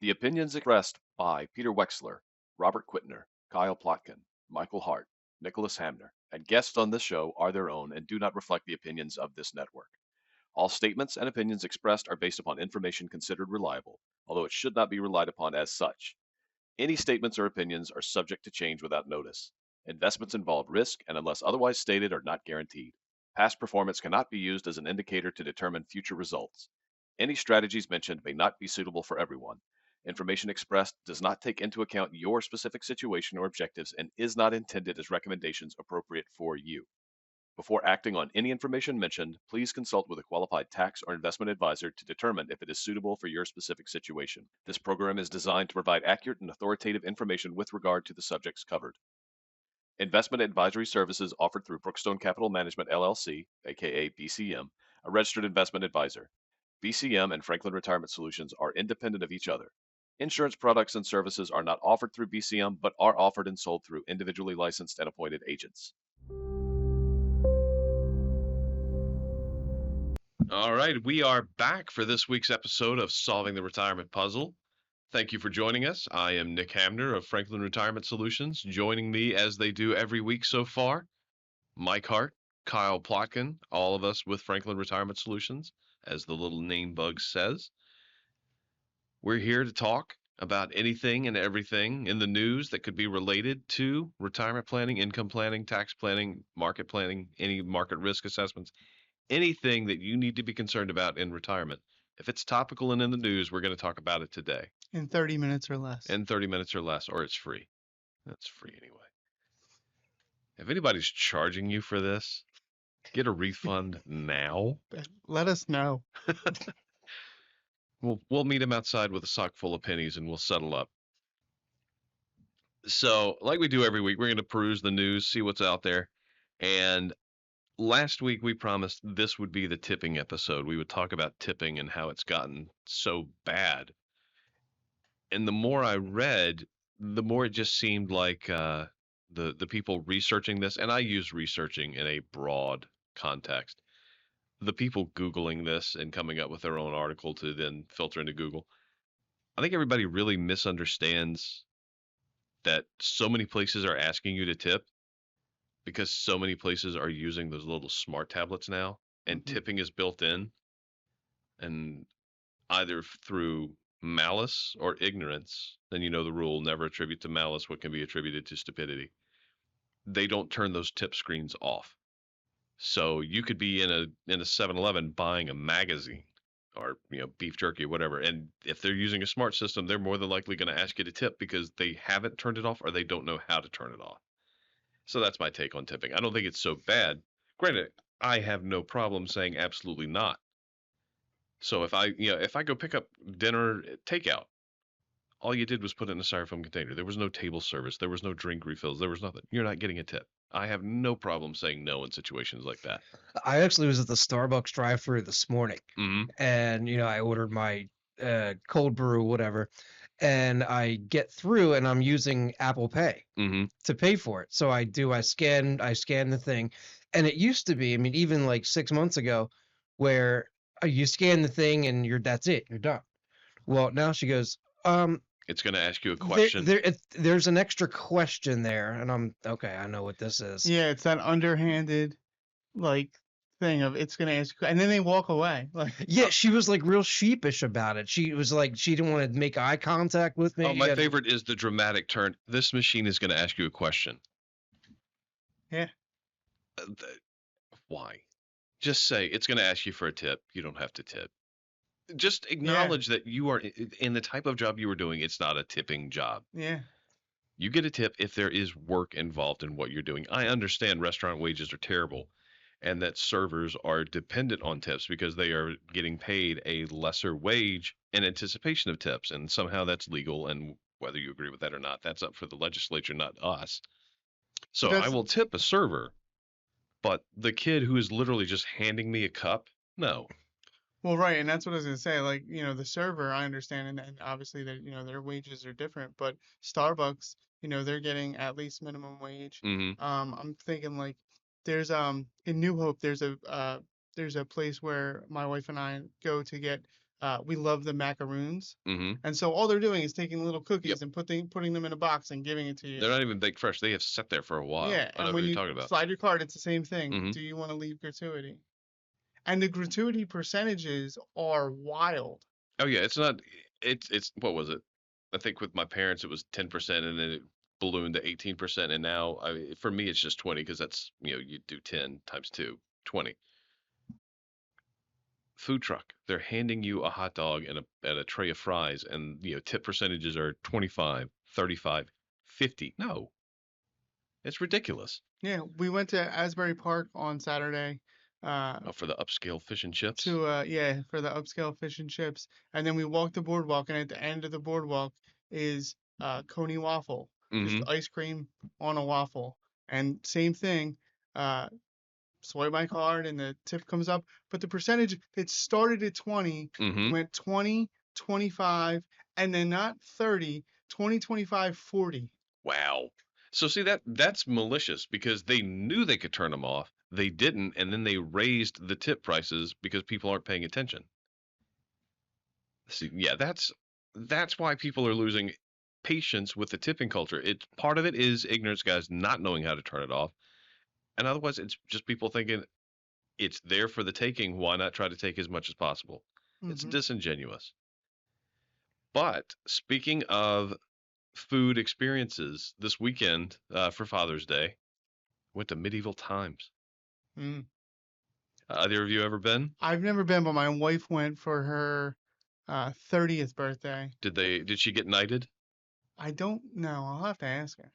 The opinions expressed by Peter Wexler, Robert Quittner, Kyle Plotkin, Michael Hart, Nicholas Hamner, and guests on this show are their own and do not reflect the opinions of this network. All statements and opinions expressed are based upon information considered reliable, although it should not be relied upon as such. Any statements or opinions are subject to change without notice. Investments involve risk and, unless otherwise stated, are not guaranteed. Past performance cannot be used as an indicator to determine future results. Any strategies mentioned may not be suitable for everyone. Information expressed does not take into account your specific situation or objectives and is not intended as recommendations appropriate for you. Before acting on any information mentioned, please consult with a qualified tax or investment advisor to determine if it is suitable for your specific situation. This program is designed to provide accurate and authoritative information with regard to the subjects covered. Investment advisory services offered through Brookstone Capital Management LLC, aka BCM, a registered investment advisor. BCM and Franklin Retirement Solutions are independent of each other. Insurance products and services are not offered through BCM but are offered and sold through individually licensed and appointed agents. All right, we are back for this week's episode of Solving the Retirement Puzzle. Thank you for joining us. I am Nick Hamner of Franklin Retirement Solutions. Joining me, as they do every week so far, Mike Hart, Kyle Plotkin, all of us with Franklin Retirement Solutions, as the little name bug says. We're here to talk about anything and everything in the news that could be related to retirement planning, income planning, tax planning, market planning, any market risk assessments, anything that you need to be concerned about in retirement. If it's topical and in the news, we're going to talk about it today. In 30 minutes or less. In 30 minutes or less, or it's free. That's free anyway. If anybody's charging you for this, get a refund now. Let us know. We'll meet him outside with a sock full of pennies and we'll settle up. So, like we do every week, we're going to peruse the news, see what's out there. And last week we promised this would be the tipping episode. We would talk about tipping and how it's gotten so bad. And the more I read, the more it just seemed like the people researching this, and I use researching in a broad context, the people Googling this and coming up with their own article to then filter into Google, I think everybody really misunderstands that so many places are asking you to tip because so many places are using those little smart tablets now, and tipping is built in, and either through malice or ignorance, then you know the rule, never attribute to malice what can be attributed to stupidity. They don't turn those tip screens off. So you could be in a 7-Eleven buying a magazine or beef jerky or whatever, and if they're using a smart system, they're more than likely going to ask you to tip because they haven't turned it off or they don't know how to turn it off. So that's my take on tipping. I don't think it's so bad. Granted, I have no problem saying absolutely not. So if I go pick up dinner takeout, all you did was put it in a styrofoam container. There was no table service. There was no drink refills. There was nothing. You're not getting a tip. I have no problem saying no in situations like that. I actually was at the Starbucks drive-thru this morning, Mm-hmm. and I ordered my cold brew, whatever, and I get through, and I'm using Apple Pay to pay for it. So I scan the thing, and it used to be, even like 6 months ago, where you scan the thing and that's it, you're done. Well, now she goes, it's going to ask you a question. There's an extra question there, and I'm okay. I know what this is. Yeah, it's that underhanded, thing of it's gonna ask you, and then they walk away. Yeah, she was real sheepish about it. She was she didn't want to make eye contact with me. Oh, my favorite is the dramatic turn. This machine is going to ask you a question. Yeah. Why? Just say it's going to ask you for a tip. You don't have to tip. Just acknowledge that you are in the type of job you are doing. It's not a tipping job. Yeah. You get a tip if there is work involved in what you're doing. I understand restaurant wages are terrible and that servers are dependent on tips because they are getting paid a lesser wage in anticipation of tips. And somehow that's legal. And whether you agree with that or not, that's up for the legislature, not us. So I will tip a server, but the kid who is literally just handing me a cup, no. Well, right, and that's what I was gonna say. The server, I understand, and obviously their wages are different, but Starbucks, they're getting at least minimum wage. I'm thinking there's in New Hope there's a place where my wife and I go to get we love the macaroons. Mm-hmm. And so all they're doing is taking little cookies Yep. and putting them in a box and giving it to you. They're not even baked fresh. They have sat there for a while. Yeah, I know and what when you're you talking about. slide your card, it's the same thing. Mhm. Do you want to leave gratuity? And the gratuity percentages are wild. Oh yeah, it's not. It's what was it? I think with my parents it was 10%, and then it ballooned to 18%, and now for me it's just 20 because that's you do 10 times 2, 20. Food truck, they're handing you a hot dog and a tray of fries, and tip percentages are 25, 35, 50. No, it's ridiculous. Yeah, we went to Asbury Park on Saturday. Oh, for the upscale fish and chips. For the upscale fish and chips, and then we walked the boardwalk, and at the end of the boardwalk is Coney waffle, just Mm-hmm. ice cream on a waffle, and same thing. Swipe my card and the tip comes up, but the percentage, it started at 20, Mm-hmm. went 20, 25, and then not 30, 20, 25, 40. Wow. So see that's malicious because they knew they could turn them off. They didn't, and then they raised the tip prices because people aren't paying attention. See, yeah, that's why people are losing patience with the tipping culture. It's part of it is ignorance, guys, not knowing how to turn it off. And otherwise it's just people thinking it's there for the taking. Why not try to take as much as possible? It's Mhm. disingenuous. But speaking of food experiences, this weekend for Father's Day, went to Medieval Times. Mm. Either of you ever been? I've never been, but my wife went for her 30th birthday. Did she get knighted? I don't know. I'll have to ask her.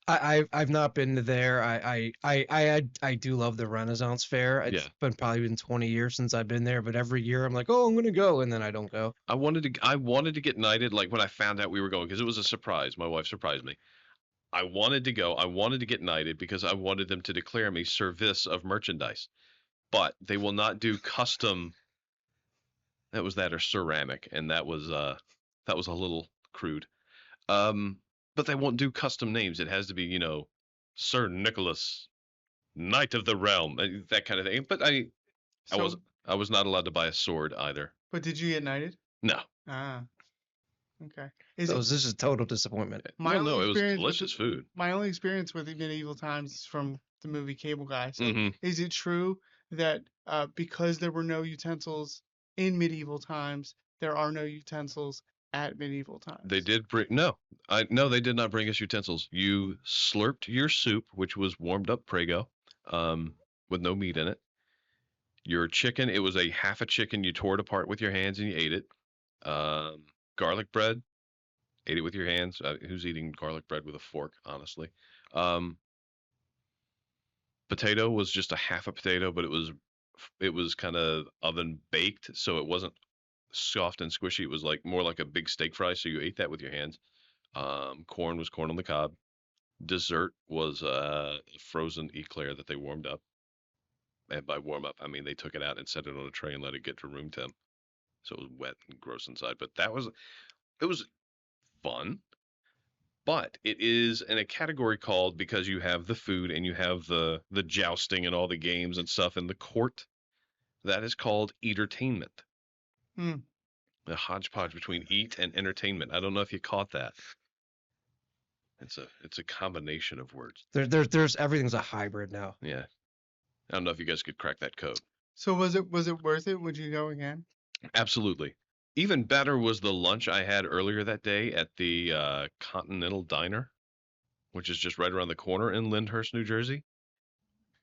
I've not been there. I do love the Renaissance Fair. It's probably been 20 years since I've been there, but every year I'm like, oh, I'm gonna go, and then I don't go. I wanted to get knighted, like when I found out we were going, because it was a surprise. My wife surprised me. I wanted to go. I wanted to get knighted because I wanted them to declare me service of merchandise. But they will not do custom. That was that or ceramic, and that was a little crude. But they won't do custom names. It has to be, Sir Nicholas, Knight of the Realm, that kind of thing. But I was not allowed to buy a sword either. But did you get knighted? No. Ah. Okay. This is a total disappointment. No, it was delicious food. My only experience with Medieval Times is from the movie Cable Guy. So Mm-hmm. is it true that because there were no utensils in medieval times, there are no utensils at medieval times? They did bring no, they did not bring us utensils. You slurped your soup, which was warmed up Prego, with no meat in it. Your chicken, it was a half a chicken. You tore it apart with your hands and you ate it. Garlic bread, ate it with your hands. Who's eating garlic bread with a fork, honestly? Potato was just a half a potato, but it was kind of oven baked, so it wasn't soft and squishy. It was more like a big steak fry, so you ate that with your hands. Corn was corn on the cob. Dessert was a frozen eclair that they warmed up. And by warm up, I mean they took it out and set it on a tray and let it get to room temp. So it was wet and gross inside. But it was fun. But it is in a category called, because you have the food and you have the jousting and all the games and stuff in the court, that is called Eatertainment. Hmm. A hodgepodge between eat and entertainment. I don't know if you caught that. It's a combination of words. There's everything's a hybrid now. Yeah. I don't know if you guys could crack that code. So was it worth it? Would you go again? Absolutely. Even better was the lunch I had earlier that day at the Continental Diner, which is just right around the corner in Lyndhurst, New Jersey.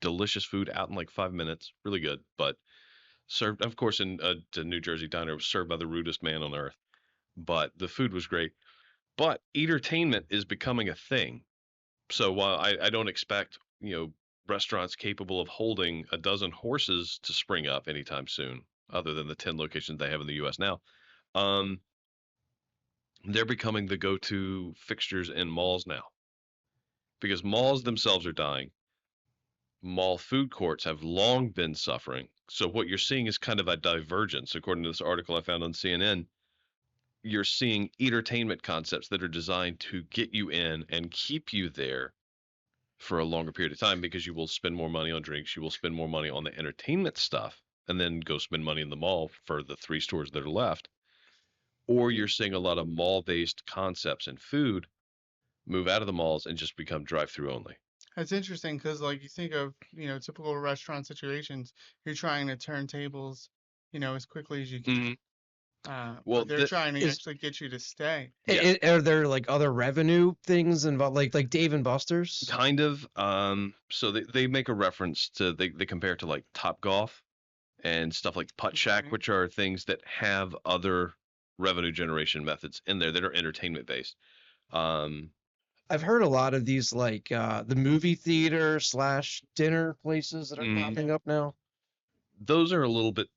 Delicious food out in 5 minutes. Really good. But served, of course, in the New Jersey diner. It was served by the rudest man on earth. But the food was great. But Eatertainment is becoming a thing. So while I don't expect, restaurants capable of holding a dozen horses to spring up anytime soon, other than the 10 locations they have in the U.S. now, they're becoming the go-to fixtures in malls now. Because malls themselves are dying. Mall food courts have long been suffering. So what you're seeing is kind of a divergence. According to this article I found on CNN, you're seeing entertainment concepts that are designed to get you in and keep you there for a longer period of time, because you will spend more money on drinks, you will spend more money on the entertainment stuff, and then go spend money in the mall for the 3 stores that are left. Or you're seeing a lot of mall-based concepts and food move out of the malls and just become drive-through only. That's interesting because, like, you think of, typical restaurant situations, you're trying to turn tables, as quickly as you can. Well, They're trying to is- actually get you to stay. Yeah. Are there like other revenue things involved, like Dave and Buster's? Kind of. So they make a reference to they compare it to like Top Golf and stuff like Putt Shack, Right. which are things that have other revenue generation methods in there that are entertainment based. I've heard a lot of these, like the movie theater / dinner places that are popping up now. Those are a little bit.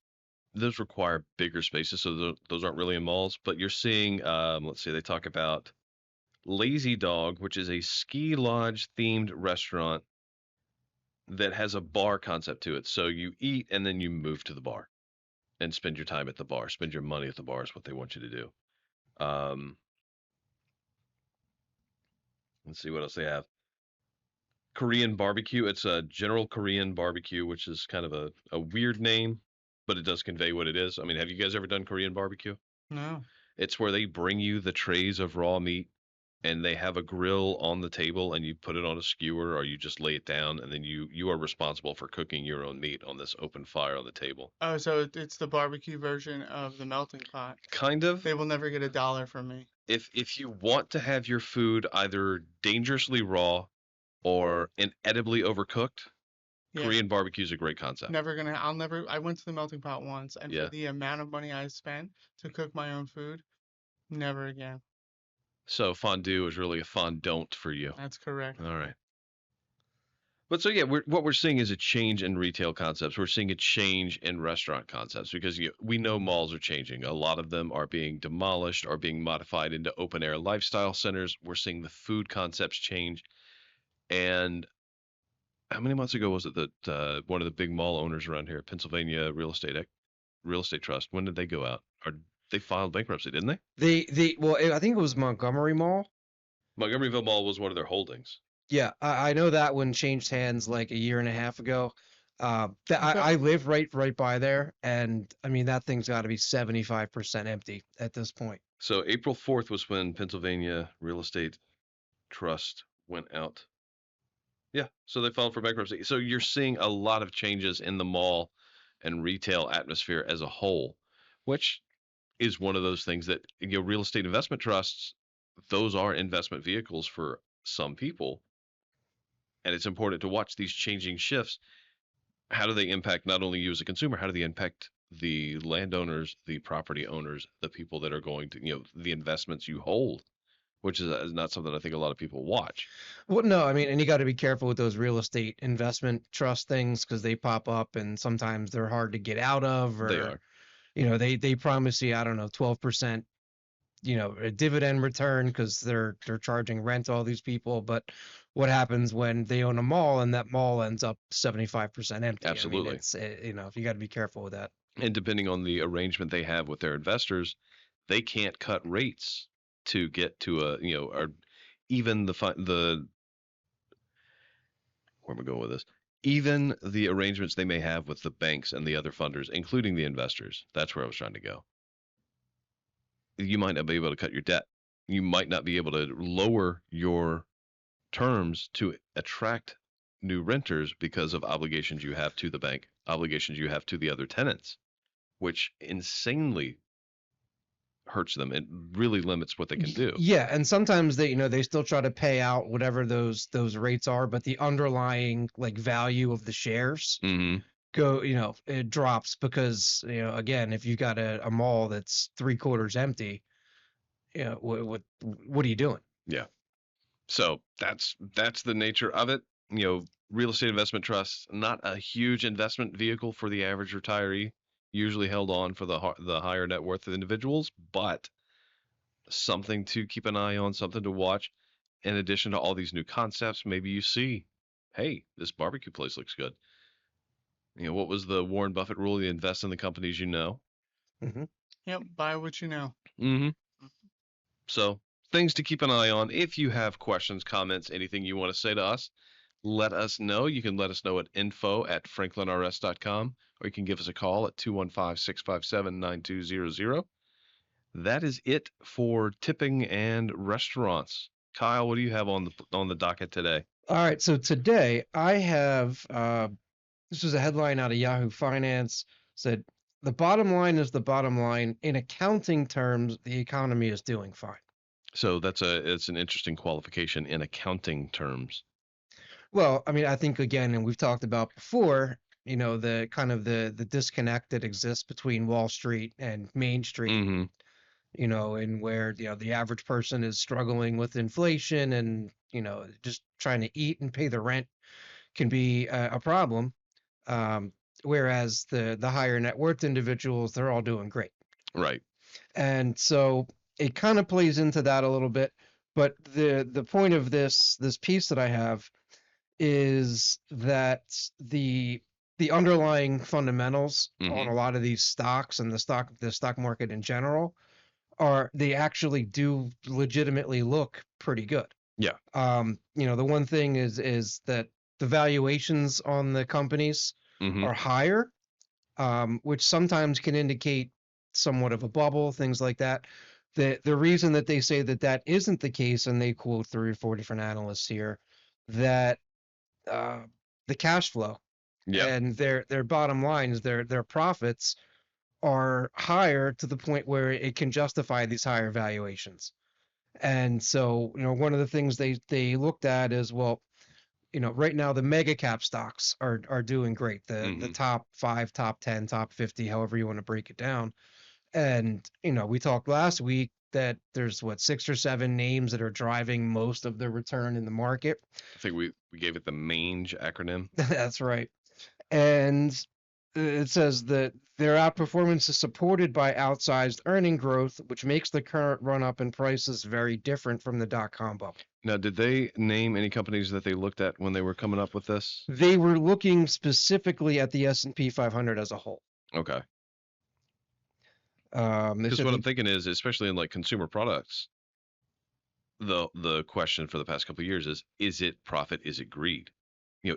Those require bigger spaces, so those aren't really in malls. But you're seeing, let's see, they talk about Lazy Dog, which is a ski lodge themed restaurant that has a bar concept to it. So you eat and then you move to the bar and spend your time at the bar, spend your money at the bar is what they want you to do. Let's see what else they have. Korean barbecue. It's a General Korean barbecue, which is kind of a weird name, but it does convey what it is. I mean, have you guys ever done Korean barbecue? No. It's where they bring you the trays of raw meat and they have a grill on the table and you put it on a skewer or you just lay it down and then you are responsible for cooking your own meat on this open fire on the table. Oh, so it's the barbecue version of the melting pot. Kind of. They will never get $1 from me. If you want to have your food either dangerously raw or inedibly overcooked, Yeah. Korean barbecue is a great concept. I went to the melting pot once, and Yeah. for the amount of money I spent to cook my own food, never again. So fondue is really a fondant for you. That's correct. All right. But so yeah, what we're seeing is a change in retail concepts. We're seeing a change in restaurant concepts because we know malls are changing. A lot of them are being demolished or being modified into open air lifestyle centers. We're seeing the food concepts change. And how many months ago was it that one of the big mall owners around here, Pennsylvania Real Estate Trust, when did they go out? Or they filed bankruptcy, didn't they? Well, I think it was Montgomery Mall. Montgomeryville Mall was one of their holdings. Yeah, I know that one changed hands like a year and a half ago. I live right by there, and I mean that thing's got to be 75% empty at this point. So April 4th was when Pennsylvania Real Estate Trust went out. Yeah, so they filed for bankruptcy. So you're seeing a lot of changes in the mall and retail atmosphere as a whole, which is one of those things that real estate investment trusts, those are investment vehicles for some people. And it's important to watch these changing shifts. How do they impact not only you as a consumer, how do they impact the landowners, the property owners, the people that are going to, the investments you hold, which is not something I think a lot of people watch. Well, no, I mean, and you got to be careful with those real estate investment trust things because they pop up and sometimes they're hard to get out of. Or, they are. They promise you, I don't know, 12%, a dividend return because they're charging rent to all these people. But what happens when they own a mall and that mall ends up 75% empty? Absolutely. I mean, it's, you got to be careful with that. And depending on the arrangement they have with their investors, they can't cut rates to get to or even where am I going with this? Even the arrangements they may have with the banks and the other funders, including the investors. That's where I was trying to go. You might not be able to cut your debt. You might not be able to lower your terms to attract new renters because of obligations you have to the bank, obligations you have to the other tenants, which insanely hurts them. It really limits what they can do. Yeah, and sometimes they still try to pay out whatever those rates are, but the underlying like value of the shares go, it drops because again, if you got a mall that's 3/4 empty, what are you doing? Yeah. So that's the nature of it. Real estate investment trusts, not a huge investment vehicle for the average retiree, usually held on for the higher net worth of individuals, but something to keep an eye on, something to watch. In addition to all these new concepts, maybe you see, hey, this barbecue place looks good. What was the Warren Buffett rule? You invest in the companies you know. Yep, buy what you know. So things to keep an eye on. If you have questions, comments, anything you want to say to us, let us know. You can let us know at info@franklinrs.com, or you can give us a call at 215-657-9200. That is it for tipping and restaurants. Kyle, what do you have on the docket today? All right, so today I have this was a headline out of Yahoo Finance, said the bottom line is the bottom line. In accounting terms, the economy is doing fine. So it's an interesting qualification in accounting terms. Well, I mean, I think again, and we've talked about before, the kind of the disconnect that exists between Wall Street and Main Street, and where, the average person is struggling with inflation and, just trying to eat and pay the rent can be a problem. Whereas the higher net worth individuals, they're all doing great. Right. And so it kind of plays into that a little bit. But the point of this piece that I have is that the underlying fundamentals on a lot of these stocks and the stock market in general they actually do legitimately look pretty good. Yeah. The one thing is that the valuations on the companies are higher, which sometimes can indicate somewhat of a bubble, things like that. The reason that they say that isn't the case, and they quote 3 or 4 different analysts here, that the cash flow and their bottom lines, their profits are higher to the point where it can justify these higher valuations. And so, one of the things they looked at is, well, right now the mega cap stocks are doing great. The top 5, top 10, top 50, however you want to break it down. And, we talked last week that there's 6 or 7 names that are driving most of the return in the market. I think we gave it the MANGE acronym. That's right. And it says that their outperformance is supported by outsized earning growth, which makes the current run-up in prices very different from the dot-com bubble. Now, did they name any companies that they looked at when they were coming up with this? They were looking specifically at the S&P 500 as a whole. Okay. Because what I'm thinking is, especially in like consumer products, the question for the past couple of years is it profit? Is it greed?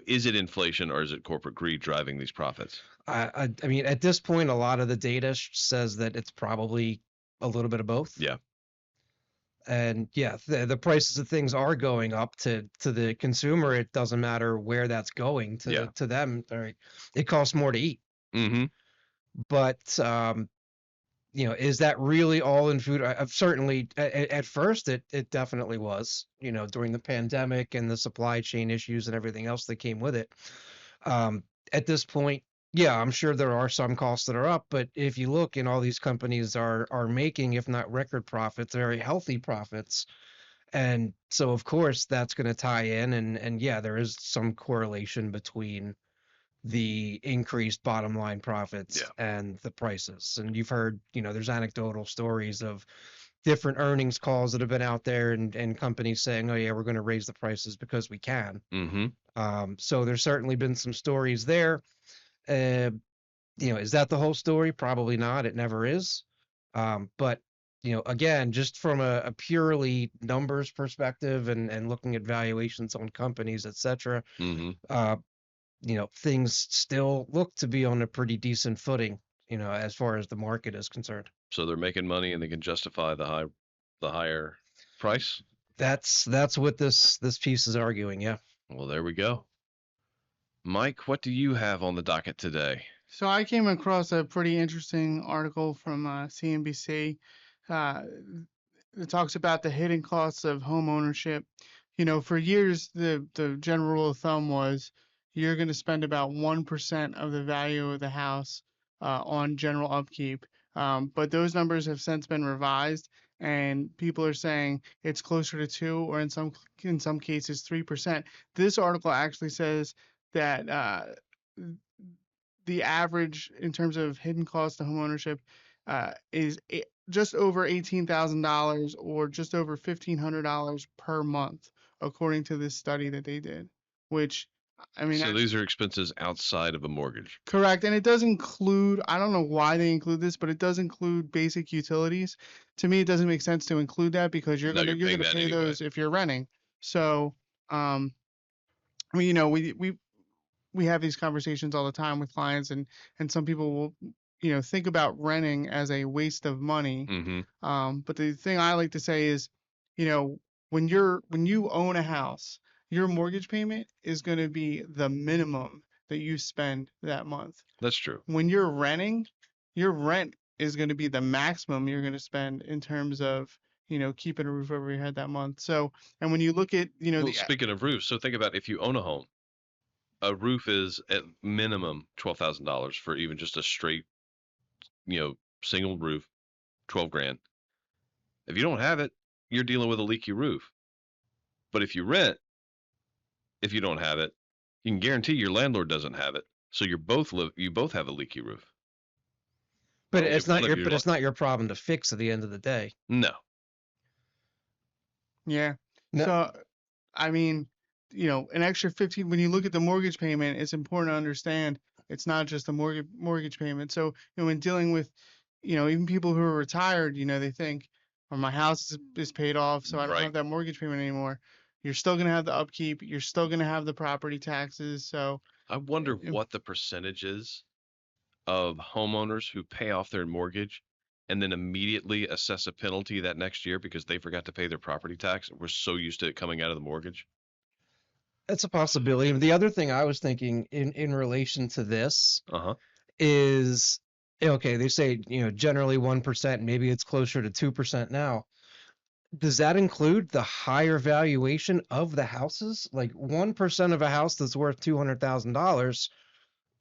Is it inflation or is it corporate greed driving these profits? I mean, at this point, a lot of the data says that it's probably a little bit of both. Yeah. And yeah, the prices of things are going up to the consumer. It doesn't matter where that's going to them. Right? It costs more to eat. But is that really all in food? Certainly, at first, it definitely was. During the pandemic and the supply chain issues and everything else that came with it. At this point, yeah, I'm sure there are some costs that are up, but if you look, and all these companies are making, if not record profits, very healthy profits. And so, of course, that's going to tie in, and yeah, there is some correlation between the increased bottom line profits and the prices. And you've heard, there's anecdotal stories of different earnings calls that have been out there, and companies saying, oh yeah, we're going to raise the prices because we can. So there's certainly been some stories there. Is that the whole story? Probably not. It never is. But again, just from a purely numbers perspective and looking at valuations on companies, etc. Things still look to be on a pretty decent footing, as far as the market is concerned. So they're making money and they can justify the higher price? That's what this piece is arguing, yeah. Well, there we go. Mike, what do you have on the docket today? So I came across a pretty interesting article from CNBC. It talks about the hidden costs of home ownership. For years, the general rule of thumb was you're going to spend about 1% of the value of the house on general upkeep. But those numbers have since been revised, and people are saying it's closer to 2, or in some cases 3%. This article actually says that the average in terms of hidden cost to homeownership is just over $18,000 or just over $1,500 per month, according to this study that they did. Which, I mean, so these are expenses outside of a mortgage. Correct, and it does include, I don't know why they include this, but it does include basic utilities. To me, it doesn't make sense to include that because you're gonna pay those if you're renting. So, I mean, we have these conversations all the time with clients, and some people will, think about renting as a waste of money. But the thing I like to say is, when you own a house, your mortgage payment is going to be the minimum that you spend that month. That's true. When you're renting, your rent is going to be the maximum you're going to spend in terms of, keeping a roof over your head that month. So, and when you look at, Well, speaking of roofs, so think about if you own a home, a roof is at minimum $12,000 for even just a straight, single roof, 12 grand. If you don't have it, you're dealing with a leaky roof. But if you rent, if you don't have it, you can guarantee your landlord doesn't have it. So you both have a leaky roof. But Well, it's not if your you're but it's not your problem to fix at the end of the day. No. Yeah. No. So, I mean, an extra 15, when you look at the mortgage payment, it's important to understand it's not just a mortgage payment. So, when dealing with, even people who are retired, they think, well, my house is paid off, so I don't Right. have that mortgage payment anymore. You're still going to have the upkeep. You're still going to have the property taxes. So, I wonder what the percentage is of homeowners who pay off their mortgage and then immediately assess a penalty that next year because they forgot to pay their property tax. We're so used to it coming out of the mortgage. That's a possibility. And the other thing I was thinking in relation to this is, okay, they say, generally 1%, maybe it's closer to 2% now. Does that include the higher valuation of the houses? Like 1% of a house that's worth $200,000,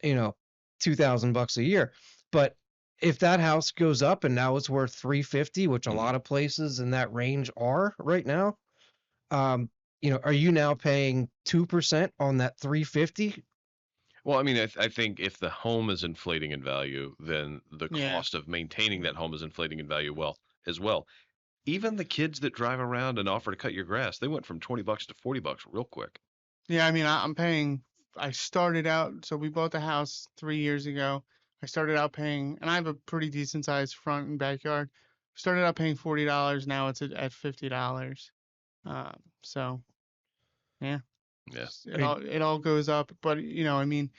$2,000 a year. But if that house goes up and now it's worth 350, which a lot of places in that range are right now, are you now paying 2% on that 350? Well, I mean, I think if the home is inflating in value, then the cost of maintaining that home is inflating in value as well. Even the kids that drive around and offer to cut your grass, they went from $20 to $40 real quick. Yeah, I mean, I'm paying. I started out, so we bought the house 3 years ago. I started out paying, and I have a pretty decent sized front and backyard. Started out paying $40. Now it's at $50. So yeah, Yeah. it all goes up. But I mean,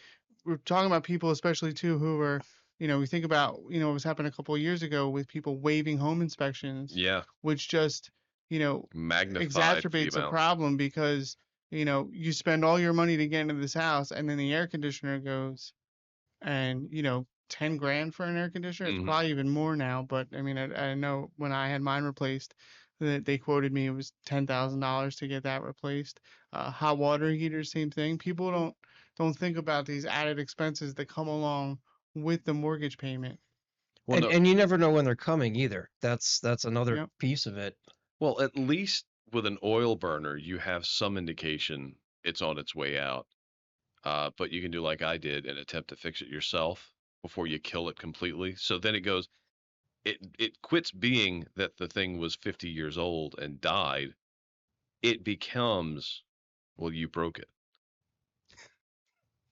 we're talking about people, especially too, who are, we think about, what was happening a couple of years ago with people waiving home inspections. Yeah. Which just, exacerbates a problem because, you spend all your money to get into this house and then the air conditioner goes and, 10 grand for an air conditioner. It's probably even more now. But I mean, I know when I had mine replaced, that they quoted me it was $10,000 to get that replaced. Hot water heater, same thing. People don't think about these added expenses that come along with the mortgage payment. Well, and you never know when they're coming either. That's another piece of it. Well, at least with an oil burner, you have some indication it's on its way out. But you can do like I did and attempt to fix it yourself before you kill it completely. So then it quits being that the thing was 50 years old and died. It becomes, well, you broke it.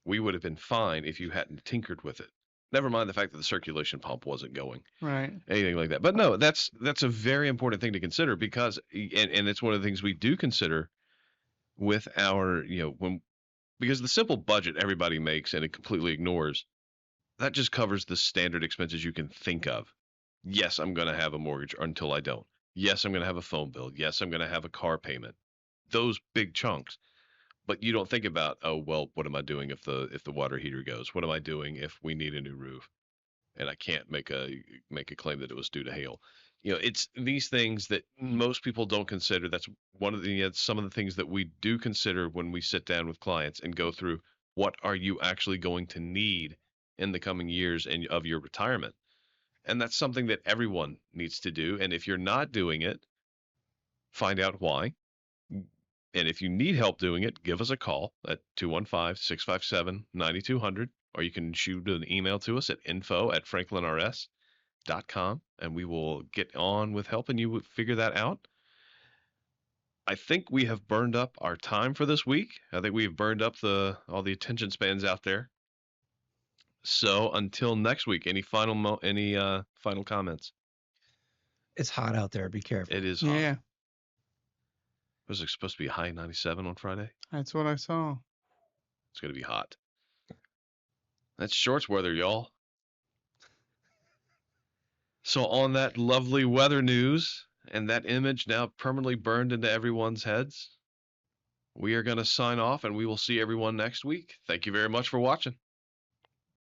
We would have been fine if you hadn't tinkered with it. Never mind the fact that the circulation pump wasn't going. Right. Anything like that. But no, that's a very important thing to consider because, and it's one of the things we do consider with our, because the simple budget everybody makes and it completely ignores, that just covers the standard expenses you can think of. Yes, I'm going to have a mortgage until I don't. Yes, I'm going to have a phone bill. Yes, I'm going to have a car payment. Those big chunks. But you don't think about, oh, well, what am I doing if the water heater goes? What am I doing if we need a new roof? And I can't make a claim that it was due to hail. It's these things that most people don't consider. That's one of some of the things that we do consider when we sit down with clients and go through what are you actually going to need in the coming years and of your retirement. And that's something that everyone needs to do. And if you're not doing it, find out why. And if you need help doing it, give us a call at 215-657-9200, or you can shoot an email to us at info@franklinrs.com, and we will get on with helping you figure that out. I think we have burned up our time for this week. I think we've burned up all the attention spans out there. So until next week, any final comments? It's hot out there. Be careful. It is hot. Yeah. Was it supposed to be high 97 on Friday? That's what I saw. It's going to be hot. That's shorts weather, y'all. So on that lovely weather news and that image now permanently burned into everyone's heads, we are going to sign off, and we will see everyone next week. Thank you very much for watching.